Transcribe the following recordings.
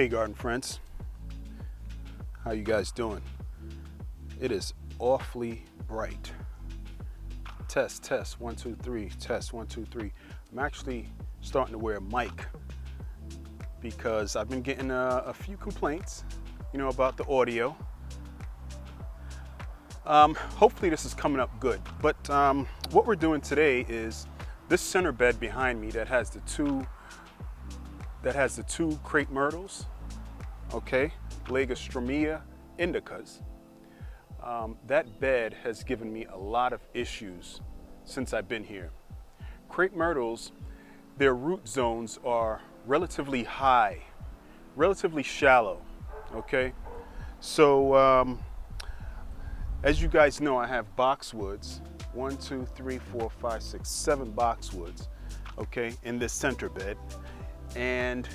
Hey garden friends, how you guys doing? It is awfully bright. Test, test, 1, 2, 3, test, 1, 2, 3. I'm actually starting to wear a mic because I've been getting a few complaints, about the audio. Hopefully this is coming up good, but what we're doing today is this center bed behind me that has the two Crape Myrtles, okay, Legostromia indicas. That bed has given me a lot of issues since I've been here. Crape Myrtles, their root zones are relatively high, relatively shallow, okay? So as you guys know, I have boxwoods, 1, 2, 3, 4, 5, 6, 7 boxwoods, okay, in this center bed. And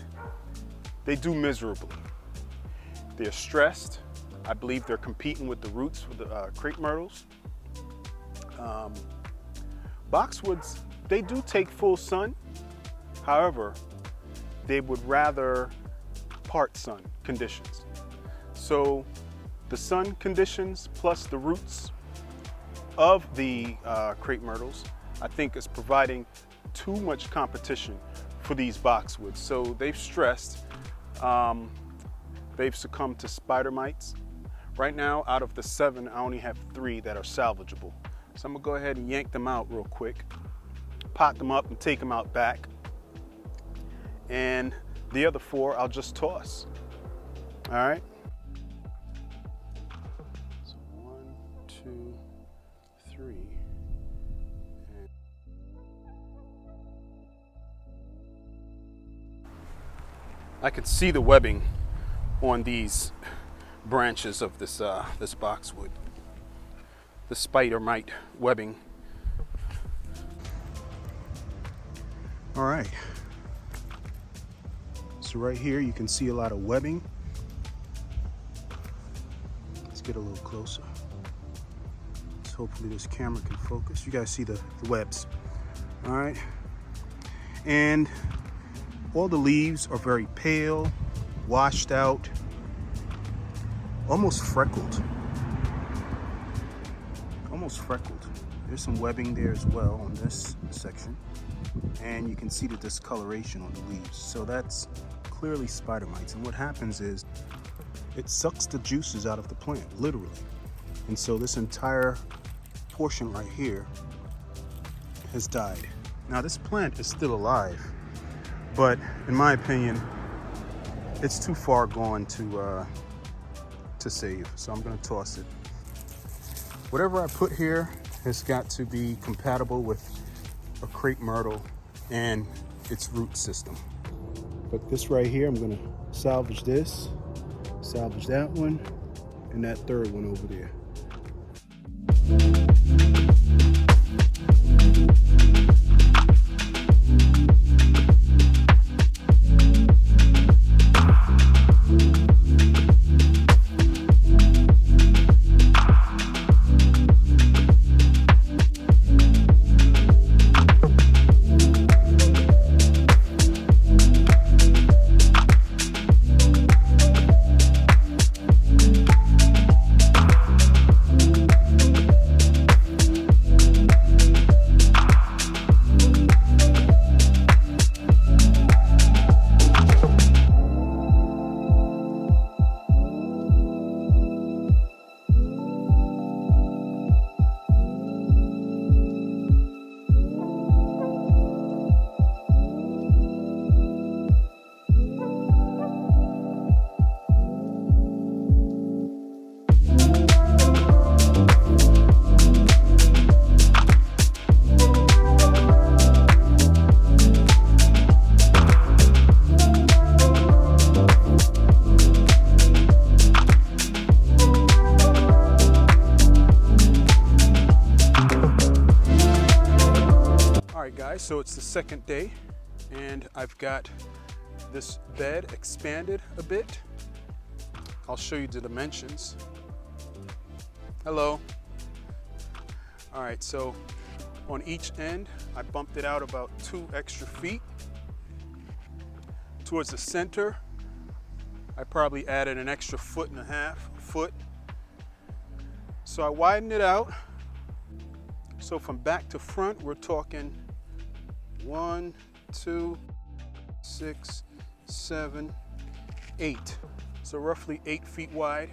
they do miserably. They're stressed. I believe they're competing with the roots for the Crape Myrtles. Boxwoods, they do take full sun. However, they would rather part sun conditions. So the sun conditions plus the roots of the Crape Myrtles, I think is providing too much competition for these boxwoods. So they've stressed, they've succumbed to spider mites. Right now, out of the 7, I only have 3 that are salvageable. So I'm gonna go ahead and yank them out real quick, pot them up and take them out back. And the other 4, I'll just toss, all right? So 1, 2, 3. I can see the webbing on these branches of this this boxwood, the spider mite webbing. All right, so right here you can see a lot of webbing. Let's get a little closer. So hopefully this camera can focus. You guys see the webs. All right, and all the leaves are very pale, washed out, almost freckled. Almost freckled. There's some webbing there as well on this section. And you can see the discoloration on the leaves. So that's clearly spider mites. And what happens is it sucks the juices out of the plant, literally. And so this entire portion right here has died. Now this plant is still alive, but in my opinion, it's too far gone to save. So I'm gonna toss it. Whatever I put here has got to be compatible with a Crape Myrtle and its root system. But this right here, I'm gonna salvage this, salvage that one, and that third one over there. So it's the second day and I've got this bed expanded a bit. I'll show you the dimensions. Hello. All right, so on each end, I bumped it out about 2 extra feet. Towards the center, I probably added an extra 1.5 foot. So I widened it out. So from back to front, we're talking 1, 2, 6, 7, 8. So roughly 8 feet wide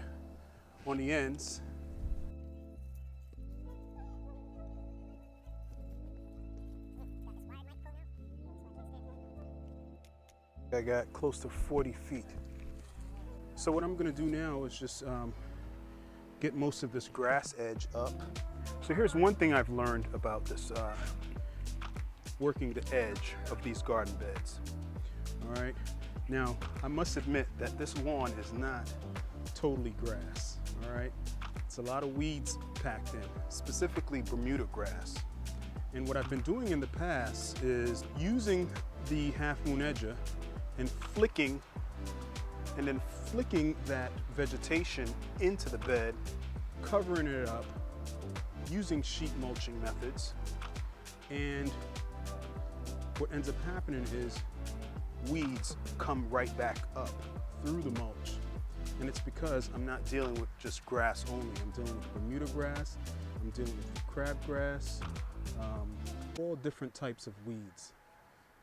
on the ends. I got close to 40 feet. So what I'm gonna do now is just get most of this grass edge up. So here's one thing I've learned about this, working the edge of these garden beds. All right, now I must admit that this lawn is not totally grass, all right? It's a lot of weeds packed in, specifically Bermuda grass. And what I've been doing in the past is using the half moon edger and then flicking that vegetation into the bed, covering it up, using sheet mulching methods. And what ends up happening is weeds come right back up through the mulch. And it's because I'm not dealing with just grass only. I'm dealing with Bermuda grass, I'm dealing with crabgrass, all different types of weeds.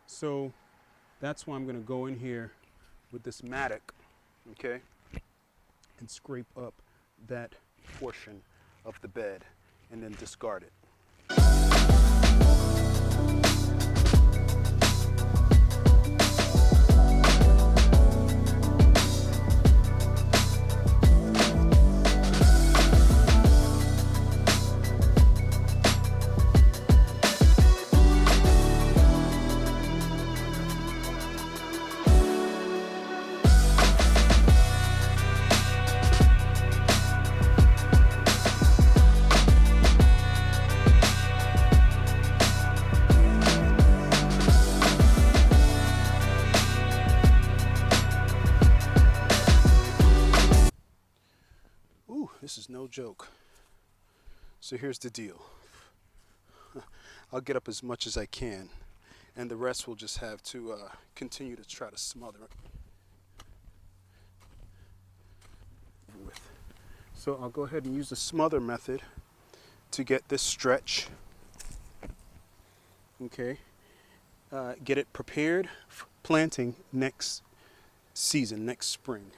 So that's why I'm gonna go in here with this mattock, okay, and scrape up that portion of the bed and then discard it. This is no joke. So here's the deal. I'll get up as much as I can, and the rest will just have to continue to try to smother it. So I'll go ahead and use the smother method to get this stretch. Okay. Get it prepared for planting next season, next spring.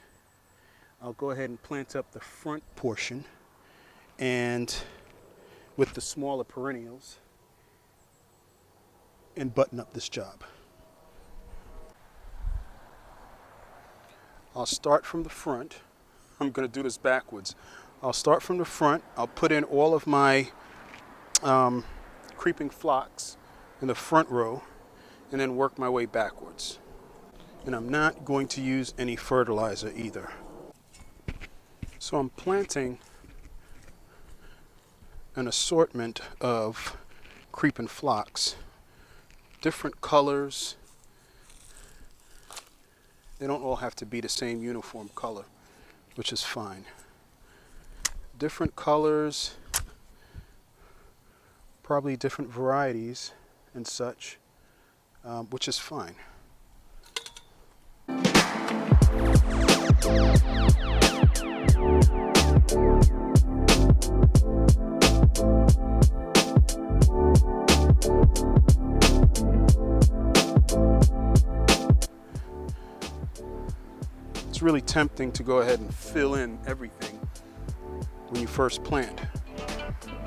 I'll go ahead and plant up the front portion and with the smaller perennials and button up this job. I'll start from the front. I'm going to do this backwards. I'll start from the front. I'll put in all of my creeping phlox in the front row and then work my way backwards. And I'm not going to use any fertilizer either. So I'm planting an assortment of creeping phlox, different colors. They don't all have to be the same uniform color, which is fine. Different colors, probably different varieties and such, which is fine. It's really tempting to go ahead and fill in everything when you first plant.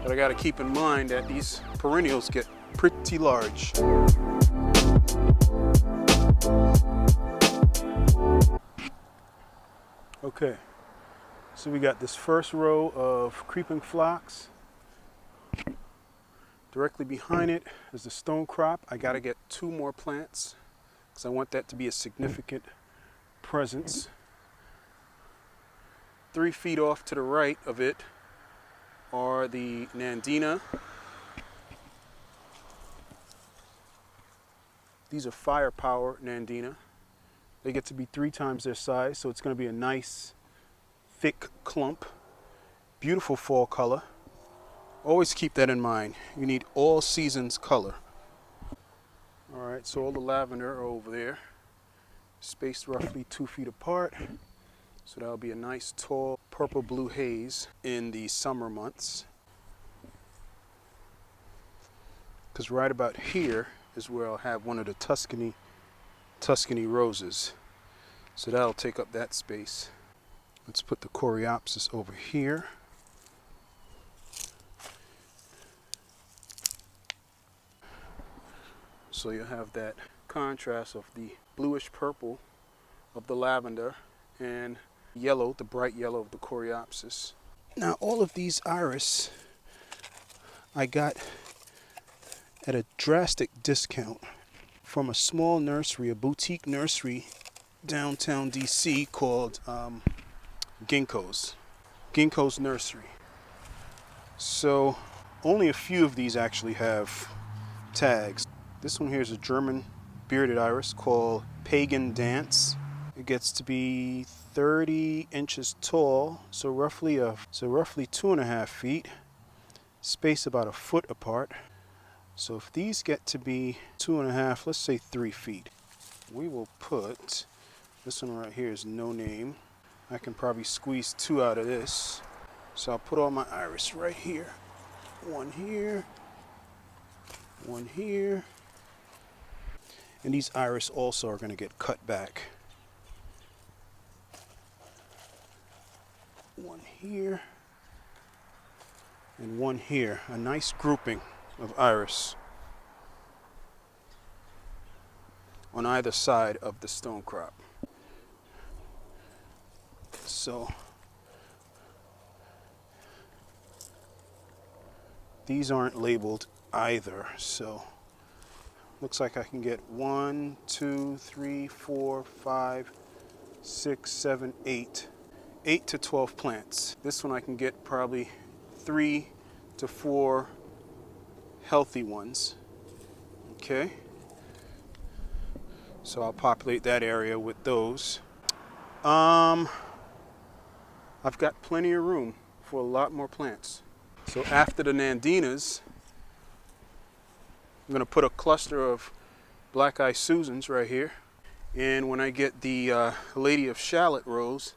But I got to keep in mind that these perennials get pretty large. Okay, so we got this first row of creeping phlox. Directly behind it is the stone crop. I got to get 2 more plants because I want that to be a significant presence. 3 feet off to the right of it are the Nandina. These are firepower Nandina. They get to be 3 times their size, so it's going to be a nice, thick clump. Beautiful fall color. Always keep that in mind. You need all seasons color. All right, so all the lavender are over there, spaced roughly 2 feet apart. So that'll be a nice tall purple blue haze in the summer months. Because right about here is where I'll have one of the Tuscany roses. So that'll take up that space. Let's put the coreopsis over here. So you'll have that contrast of the bluish purple of the lavender and yellow, the bright yellow of the coreopsis. Now all of these iris I got at a drastic discount from a small nursery, a boutique nursery downtown DC called Ginkgo's Nursery. So only a few of these actually have tags. This one here is a German bearded iris called Pagan Dance. It gets to be 30 inches tall, so roughly 2.5 feet, spaced about a foot apart. So if these get to be 2.5, let's say 3 feet, we will put this one right here is no name. I can probably squeeze 2 out of this. So I'll put all my iris right here. One here, one here. And these iris also are going to get cut back. One here and one here. A nice grouping of iris on either side of the stone crop. So these aren't labeled either, so looks like I can get 1, 2, 3, 4, 5, 6, 7, 8 to 12 plants. This one I can get probably 3 to 4 healthy ones. Okay, so I'll populate that area with those. I've got plenty of room for a lot more plants. So after the Nandinas, I'm going to put a cluster of black-eyed Susans right here. And when I get the Lady of Shallot rose,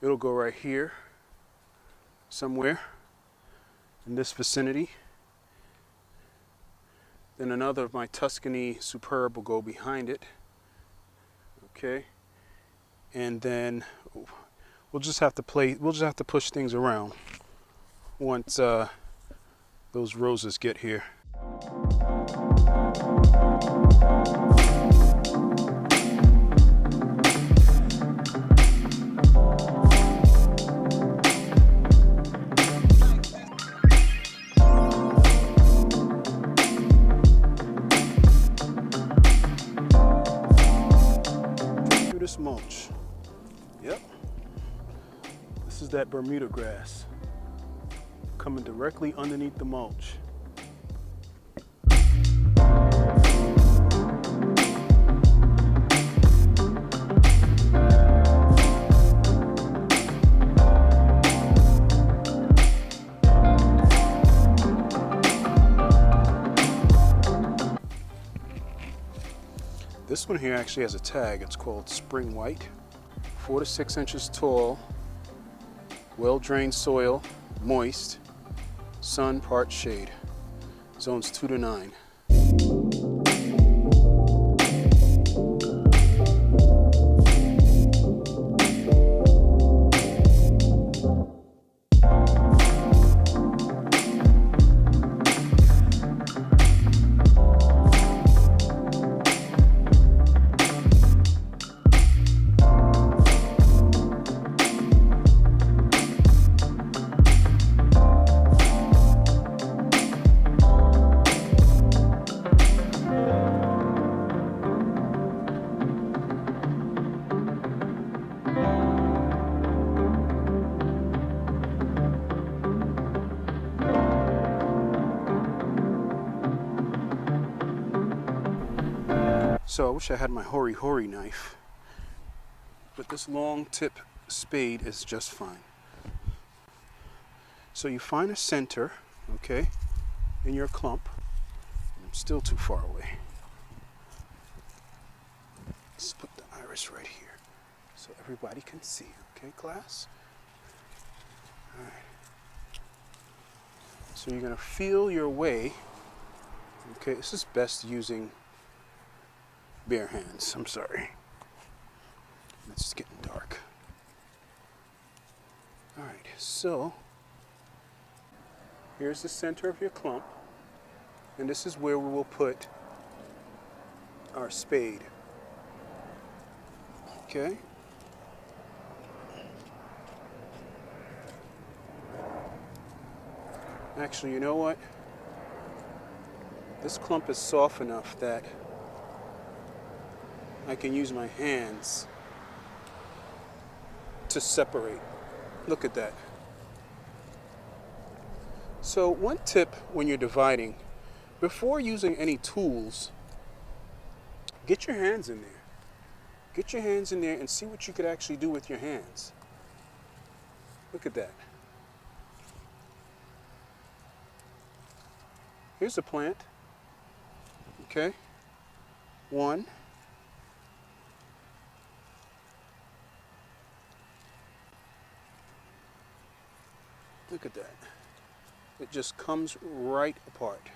it'll go right here somewhere in this vicinity. Then another of my Tuscany Superb will go behind it. Okay. And then we'll just have to push things around once those roses get here. Through this mulch. Yep. This is that Bermuda grass coming directly underneath the mulch. This one here actually has a tag. It's called Spring White. 4 to 6 inches tall, well-drained soil, moist, sun, part shade. Zones 2 to 9. So I wish I had my hori knife, but this long tip spade is just fine. So you find a center, okay, in your clump. I'm still too far away. Let's put the iris right here. so everybody can see. Okay, class? All right. So you're going to feel your way. Okay, this is best using bare hands. I'm sorry. It's getting dark. All right, so here's the center of your clump, and this is where we will put our spade. Okay? Actually, you know what? This clump is soft enough that I can use my hands to separate. Look at that. So one tip when you're dividing, before using any tools, get your hands in there. Get your hands in there and see what you could actually do with your hands. Look at that. Here's a plant. Okay? One. Look at that. It just comes right apart.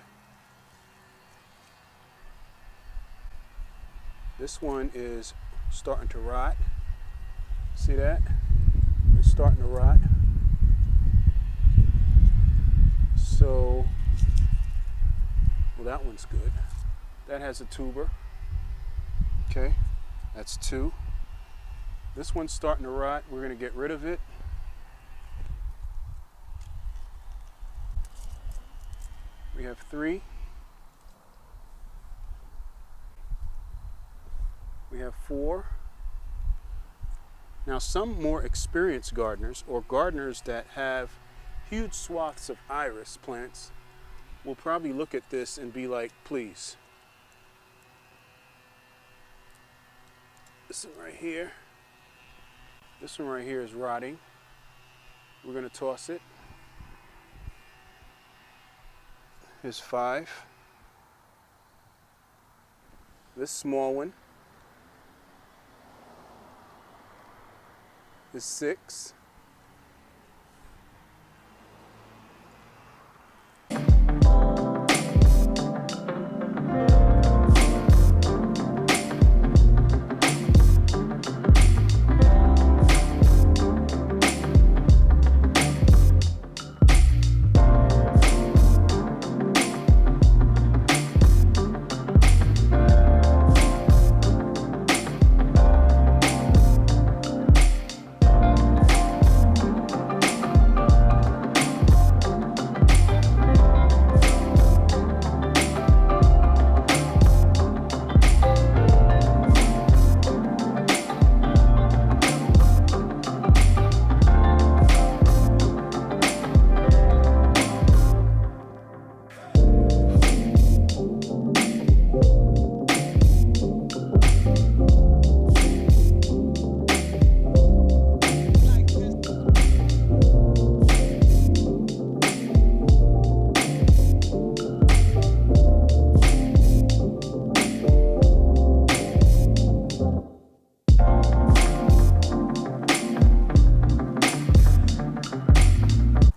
This one is starting to rot. See that? It's starting to rot. So, well, that one's good. That has a tuber. Okay, that's two. This one's starting to rot. We're going to get rid of it. We have three. We have four. Now, some more experienced gardeners, or gardeners that have huge swaths of iris plants, will probably look at this and be like, please. This one right here. This one right here is rotting. We're going to toss it. Here's five. This small one is six.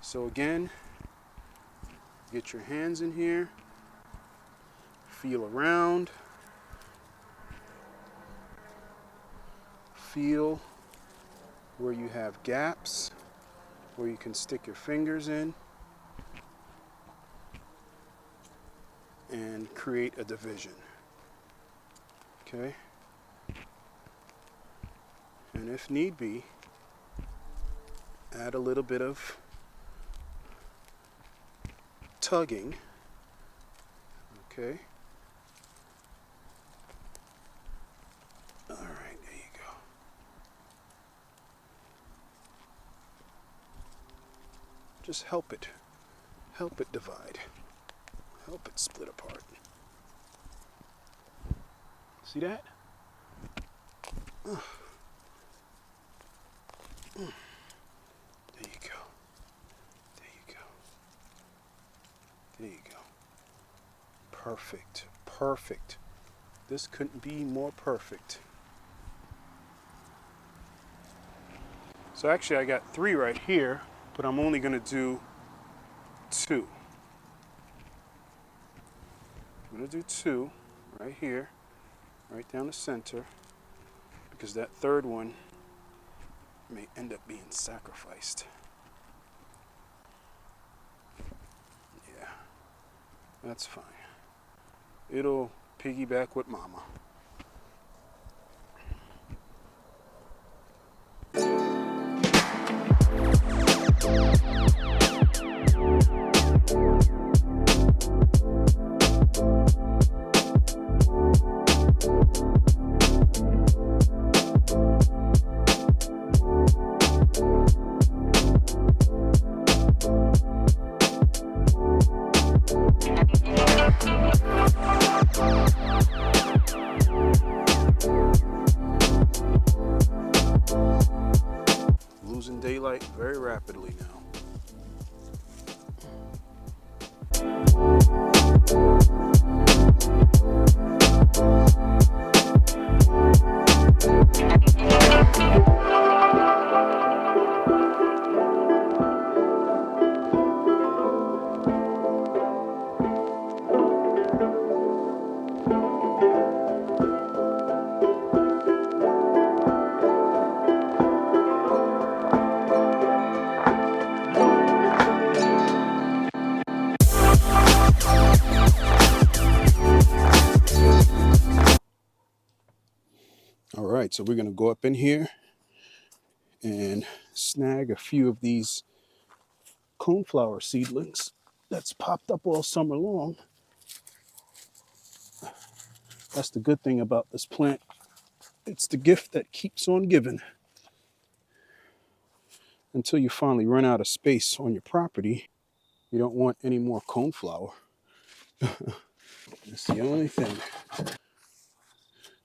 So again, get your hands in here, feel around, feel where you have gaps, where you can stick your fingers in, and create a division. Okay? And if need be, add a little bit of tugging. Okay. All right, there you go. Just help it divide. Help it split apart. See that? There you go. There you go. There you go. Perfect. Perfect. This couldn't be more perfect. So actually I got 3 right here, but I'm only going to do 2. I'm going to do 2 right here, right down the center, because that third one may end up being sacrificed. Yeah, that's fine. It'll piggyback with mama. Losing daylight very rapidly now. All right, so we're going to go up in here and snag a few of these coneflower seedlings that's popped up all summer long. That's the good thing about this plant. It's the gift that keeps on giving. Until you finally run out of space on your property, you don't want any more coneflower. That's the only thing.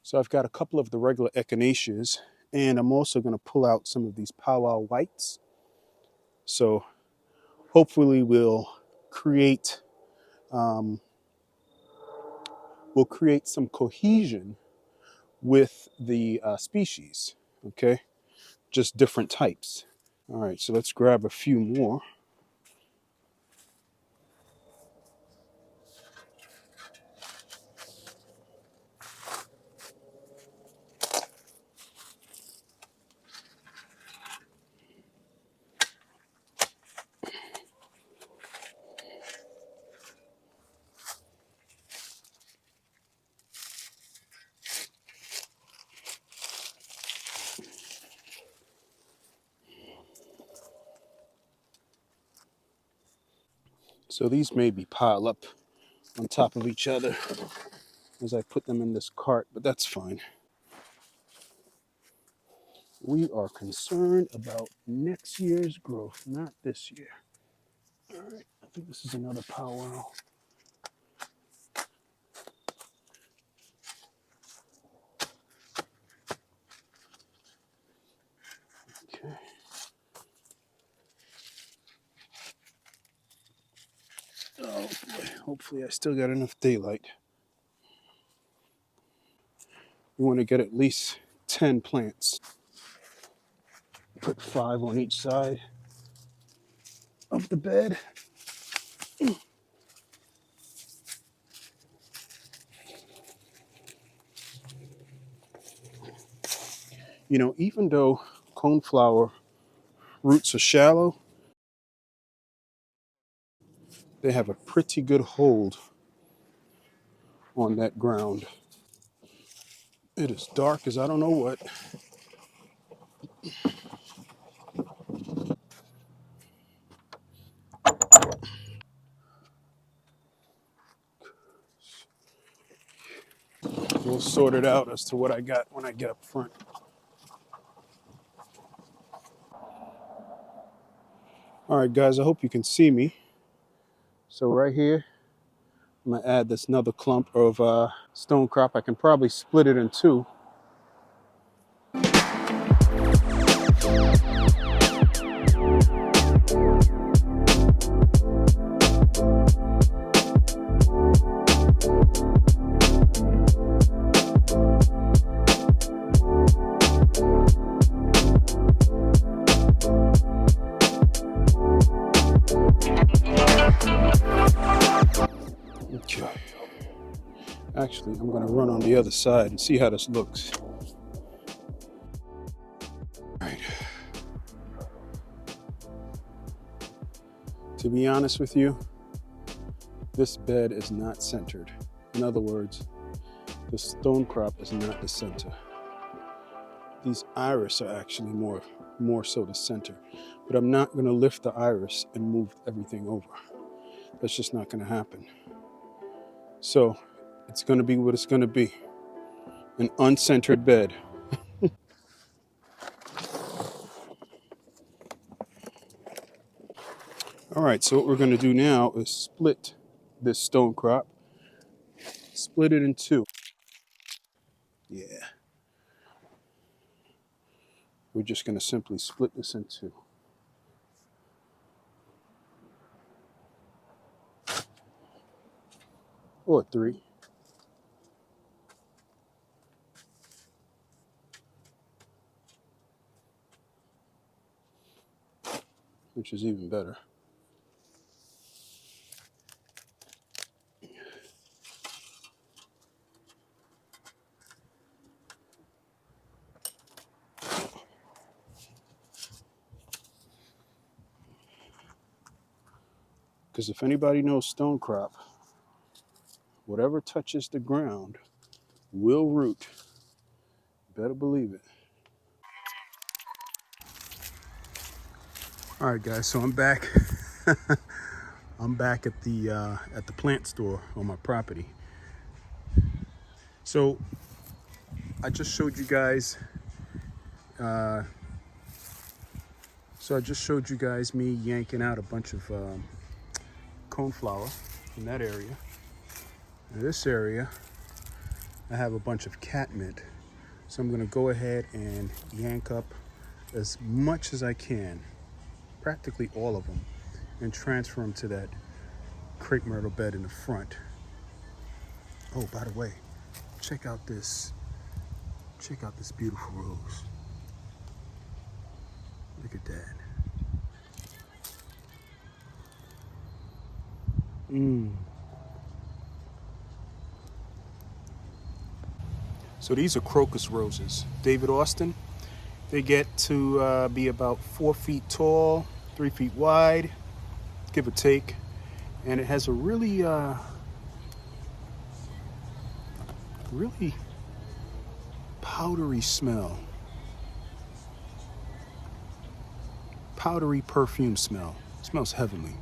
So I've got a couple of the regular echinaceas, and I'm also going to pull out some of these powwow whites. So hopefully we'll create some cohesion with the species. Okay, just different types. All right, so let's grab a few more. So these maybe pile up on top of each other as I put them in this cart, but that's fine. We are concerned about next year's growth, not this year. All right, I think this is another powwow. Okay. Oh boy, hopefully I still got enough daylight. We want to get at least 10 plants. Put 5 on each side of the bed. You know, even though coneflower roots are shallow, they have a pretty good hold on that ground. It is dark as I don't know what. We'll sort it out as to what I got when I get up front. All right, guys, I hope you can see me. So right here, I'm gonna add this another clump of stone crop. I can probably split it in 2. I'm going to run on the other side and see how this looks. All right. To be honest with you, this bed is not centered. In other words, the stone crop is not the center. These iris are actually more so the center. But I'm not going to lift the iris and move everything over. That's just not going to happen. So it's going to be what it's going to be. An uncentered bed. All right, so what we're going to do now is split this stone crop. Split it in two. Yeah. We're just going to simply split this in two. Or three. Which is even better. Because if anybody knows stone crop, whatever touches the ground will root. Better believe it. All right, guys, so I'm back. I'm back at the plant store on my property. So I just showed you guys. Me yanking out a bunch of coneflower in that area. In this area, I have a bunch of catmint. So I'm going to go ahead and yank up as much as I can, practically all of them, and transfer them to that crepe myrtle bed in the front. Oh, by the way, check out this beautiful rose. Look at that. So these are crocus roses, David Austin. They get to be about 4 feet tall, 3 feet wide, give or take. And it has a really powdery smell. Powdery perfume smell. It smells heavenly.